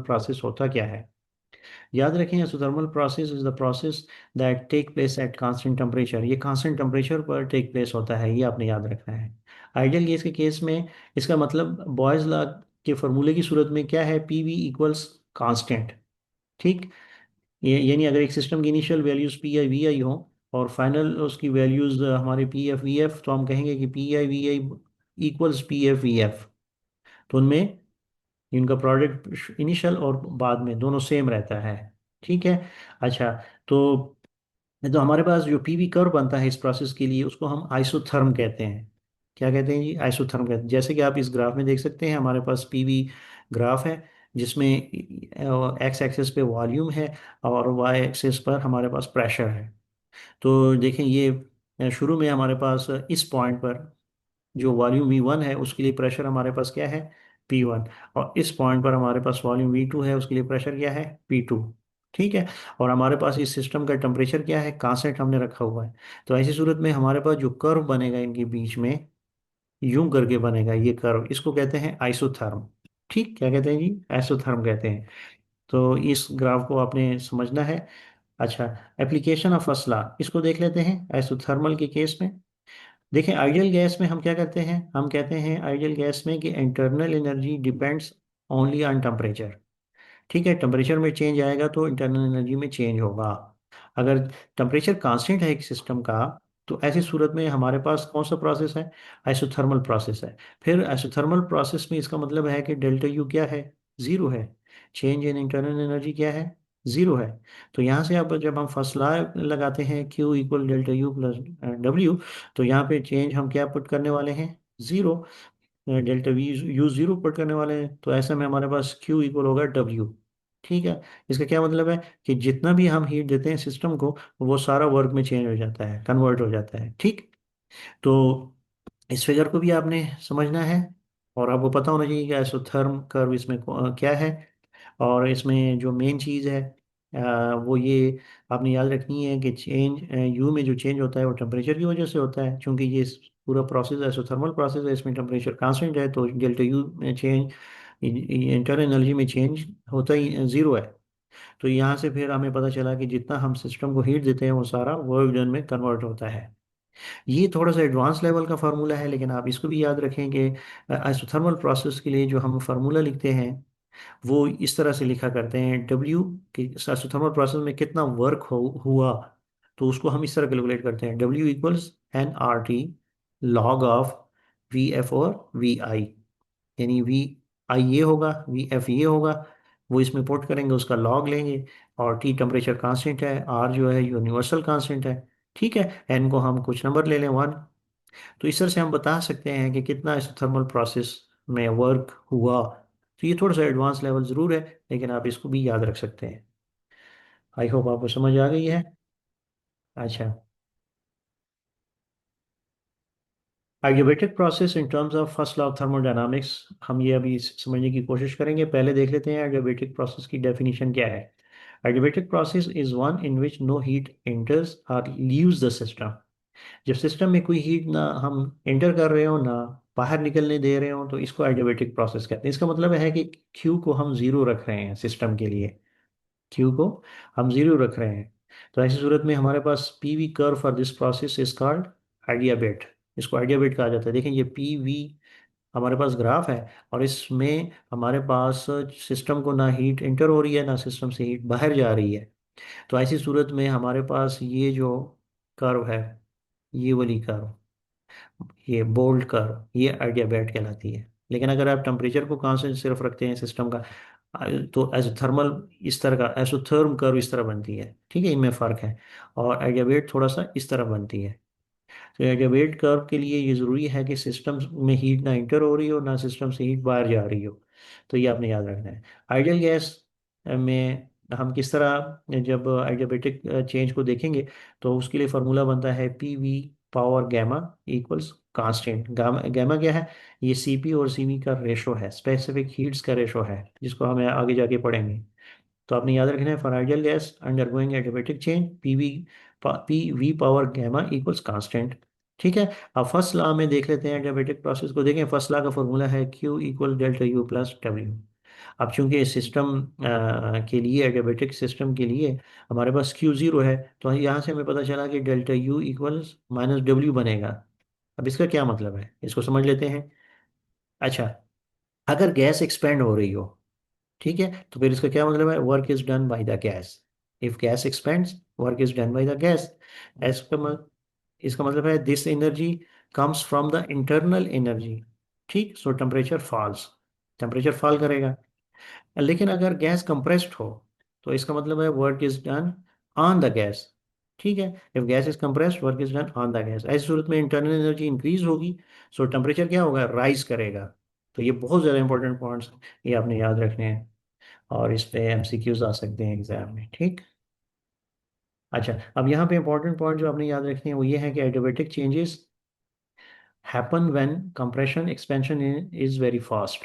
Process होता क्या है। याद रखें, exothermal process is the process that take place at constant temperature. ये कांस्टेंट टेम्परेचर पर टेक प्लेस होता है, ये आपने याद रखना है। आइडियल गैस के केस में इसका मतलब बॉयज लॉ के फॉर्मूले की सूरत में क्या है, पी वी इक्वल्स कांस्टेंट। ठीक, ये यानी अगर एक सिस्टम की initial values P I V I हो और फाइनल उसकी वैल्यूज हमारे पी एफ वी एफ, तो हम कहेंगे कि P I V I equals P F V F. तो उनमें इनका प्रोडक्ट इनिशियल और बाद में दोनों सेम रहता है। ठीक है। अच्छा, तो हमारे पास जो पीवी कर्व बनता है इस प्रोसेस के लिए, उसको हम आइसोथर्म कहते हैं। क्या कहते हैं जी? आइसोथर्म कहते हैं। जैसे कि आप इस ग्राफ में देख सकते हैं, हमारे पास पीवी ग्राफ है जिसमें एक्स एक्सिस पे वॉल्यूम है और वाई एक्सिस पर हमारे पास प्रेशर है। तो देखें, ये शुरू में हमारे पास इस पॉइंट पर जो वॉल्यूम V1 है उसके लिए प्रेशर हमारे पास क्या है, P1। और इस पॉइंट पर हमारे पास वॉल्यूम V2 है, उसके लिए प्रेशर क्या है, P2। ठीक है। और हमारे पास इस सिस्टम का टेम्परेचर क्या है, कांस्टेंट हमने रखा हुआ है। तो ऐसी सूरत में हमारे पास जो कर्व बनेगा इनके बीच में, यूं करके बनेगा ये कर्व, इसको कहते हैं आइसोथर्म। ठीक, क्या कहते हैं जी, आइसोथर्म कहते हैं। तो इस ग्राफ को आपने समझना है। अच्छा, एप्लीकेशन ऑफ फर्स्ट लॉ इसको देख लेते हैं आइसोथर्मल के केस में। देखें, आइडियल गैस में हम क्या करते हैं, हम कहते हैं आइडियल गैस में कि internal energy depends only on temperature. ठीक है, टेम्परेचर में चेंज आएगा तो इंटरनल एनर्जी में चेंज होगा। अगर टेम्परेचर कांस्टेंट है एक सिस्टम का, तो ऐसी सूरत में हमारे पास कौन सा प्रोसेस है, आइसोथर्मल प्रोसेस है। फिर आइसोथर्मल प्रोसेस में इसका मतलब है कि डेल्टा यू क्या है, जीरो है। चेंज इन इंटरनल एनर्जी क्या है, जीरो है। तो यहाँ से अब जब हम फर्स्ट लॉ लगाते हैं, Q equal delta U plus W, तो यहाँ पे चेंज हम क्या पुट करने वाले हैं, zero. Delta we you zero put करने वाले हैं, तो ऐसे में हमारे पास क्यू इक्वल होगा डब्ल्यू। ठीक है। इसका क्या मतलब है कि जितना भी हम हीट देते हैं सिस्टम को, वो सारा वर्क में चेंज हो जाता है, कन्वर्ट हो जाता है। ठीक। तो इस फिगर को भी आपने समझना है और आपको पता होना चाहिए कि आइसोथर्म कर्व इसमें क्या है। और इसमें जो मेन चीज़ है वो ये आपने याद रखनी है कि चेंज यू में जो चेंज होता है वो टेम्परेचर की वजह से होता है, क्योंकि ये पूरा प्रोसेस आइसोथर्मल प्रोसेस है, इसमें टेम्परेचर कांस्टेंट है, तो डेल्टा यू में चेंज, इंटरनल एनर्जी में चेंज होता ही ज़ीरो है। तो यहाँ से फिर हमें पता चला कि जितना हम सिस्टम को हीट देते हैं वो सारा वर्क डन में कन्वर्ट होता है। ये थोड़ा सा एडवांस लेवल का फार्मूला है, लेकिन आप इसको भी याद रखें कि आइसोथर्मल प्रोसेस के लिए जो हम फार्मूला लिखते हैं वो इस तरह से लिखा करते हैं, डब्ल्यू के आइसोथर्मल प्रोसेस में कितना वर्क हुआ, तो उसको हम इस तरह कैलकुलेट करते हैं, W equals n R T log of V F और वी आई। यानी वी आई ये होगा, वी एफ ये होगा, वो इसमें पुट करेंगे, उसका लॉग लेंगे। और टी टेम्परेचर कांस्टेंट है, आर जो है यूनिवर्सल कांस्टेंट है। ठीक है। एन को हम कुछ नंबर ले लें, वन। तो इस तरह से हम बता सकते हैं कि कितना इस थर्मल प्रोसेस में वर्क हुआ। तो ये थोड़ा सा एडवांस लेवल ज़रूर है, लेकिन आप इसको भी याद रख सकते हैं। आई होप आपको समझ आ गई है। अच्छा, adiabatic process in terms of first law of thermodynamics, हम ये अभी समझने की कोशिश करेंगे। पहले देख लेते हैं एडियाबेटिक प्रोसेस की डेफिनेशन क्या है। Adiabatic process is one in which no heat enters और लीव्स द सिस्टम। जब सिस्टम में कोई हीट ना हम एंटर कर रहे हो ना बाहर निकलने दे रहे हो, तो इसको एडियाबेटिक प्रोसेस कहते हैं। इसका मतलब है कि क्यू को हम जीरो रख रहे हैं सिस्टम के लिए, क्यू को हम जीरो रख रहे हैं। तो ऐसी सूरत में हमारे पास P V curve for this process is called adiabat. इसको एडियाबेट कहा जाता है। देखें, ये पी वी हमारे पास ग्राफ है और इसमें हमारे पास सिस्टम को ना हीट एंटर हो रही है ना सिस्टम से हीट बाहर जा रही है। तो ऐसी सूरत में हमारे पास ये जो कर्व है, ये वाली कर्व, ये बोल्ड कर्व, ये एडियाबैट कहलाती है। लेकिन अगर आप टेम्परेचर को कांस्टेंट सिर्फ रखते हैं सिस्टम का, तो एजोथर्मल इस तरह का, एसोथर्म कर्व इस तरह बनती है। ठीक है, इनमें फ़र्क है। और एडियाबेट थोड़ा सा इस तरह बनती है। तो एडियाबेट कर्व के लिए ये ज़रूरी है कि सिस्टम में हीट ना इंटर हो रही हो ना सिस्टम से हीट बाहर जा रही हो। तो ये आपने याद रखना है। आइडियल गैस में हम किस तरह जब एडियाबेटिक चेंज को देखेंगे, तो उसके लिए फार्मूला बनता है P V power gamma equals constant. Gamma gamma क्या है, ये सी पी और सी वी का रेशो है, स्पेसिफिक हीट्स का रेशो है, जिसको हमें आगे जाके पढ़ेंगे। तो आपने याद रखना है, for ideal gas undergoing adiabatic change P V power gamma equals constant. ठीक है। अब फर्स्ट लॉ में देख लेते हैं एडियाबेटिक प्रोसेस को। देखें, फर्स्ट लॉ का फॉर्मूला है Q equal delta U plus W. अब चूंकि इस सिस्टम के लिए, एडियाबेटिक सिस्टम के लिए हमारे पास Q0 है, तो यहाँ से हमें पता चला कि डेल्टा U इक्वल्स -W बनेगा। अब इसका क्या मतलब है, इसको समझ लेते हैं। अच्छा, अगर गैस एक्सपेंड हो रही हो, ठीक है, तो फिर इसका क्या मतलब है, work is done by the gas. If gas expands, work is done by the gas. इसका मतलब है this energy comes from the internal energy. ठीक, so temperature falls, temperature fall करेगा। लेकिन अगर गैस कंप्रेस्ड हो, तो इसका मतलब है work is done on the gas. ठीक है, if gas is compressed, work is done on the gas. ऐसी सूरत में इंटरनल एनर्जी इंक्रीज होगी, सो टेम्परेचर क्या होगा, राइज करेगा। तो ये बहुत ज़्यादा इंपॉर्टेंट पॉइंट्स, ये आपने याद रखने हैं, और इस पे एमसीक्यूज आ सकते हैं एग्जाम में। ठीक। अच्छा, अब यहाँ पे इंपॉर्टेंट पॉइंट जो आपने याद रखने हैं वो ये है कि adiabatic changes happen when compression expansion is very fast,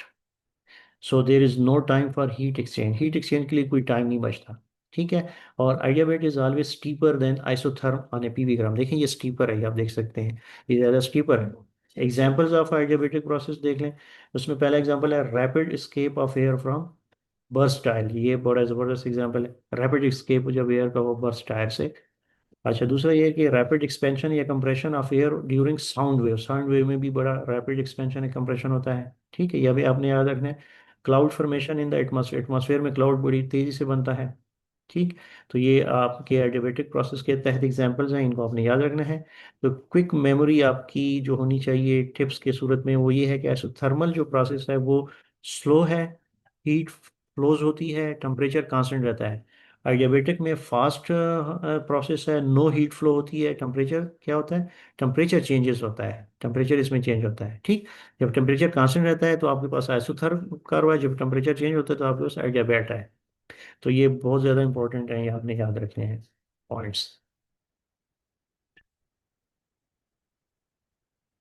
so there is no time for heat exchange. Heat exchange के लिए कोई टाइम नहीं बचता। ठीक है, और adiabat is always steeper than isotherm on a PV gram. देखिए ये स्टीपर है, ये आप देख सकते हैं, ये ज़्यादा स्टीपर है। एग्जाम्पल्स ऑफ adiabatic प्रोसेस देख लें। उसमें पहला एग्जाम्पल है rapid escape of air from burst tyre. ये बड़ा ज़बरदस्त एग्जाम्पल है, रैपिड escape जब एयर का वो बर्स्ट टायर से। अच्छा, दूसरा ये है कि रैपिड एक्सपेंशन या compression of air during sound wave. Sound wave में भी बड़ा रैपिड एक्सपेंशन या कंप्रेशन होता है। ठीक है, यह भी आपने याद रखना है। Cloud formation in the atmosphere, atmosphere में क्लाउड बड़ी तेजी से बनता है। ठीक, तो ये आपके एडियाबेटिक प्रोसेस के तहत एग्जांपल्स हैं, इनको आपने याद रखना है। तो क्विक मेमोरी आपकी जो होनी चाहिए टिप्स के सूरत में, वो ये है कि थर्मल जो प्रोसेस है वो स्लो है, हीट फ्लोज होती है, टेम्परेचर कांस्टेंट रहता है। एडियाबेटिक में फास्ट प्रोसेस है, नो हीट फ्लो होती है, टेम्परेचर क्या होता है, टेम्परेचर चेंजेस होता है, टेम्परेचर इसमें चेंज होता है। ठीक, जब टेम्परेचर कांस्टेंट रहता है तो आपके पास आइसोथर्म कर्व है, जब टेम्परेचर चेंज होता है तो आपके पास एडियाबेट है। तो ये बहुत ज़्यादा इंपॉर्टेंट है, ये आपने याद रखने हैं पॉइंट्स।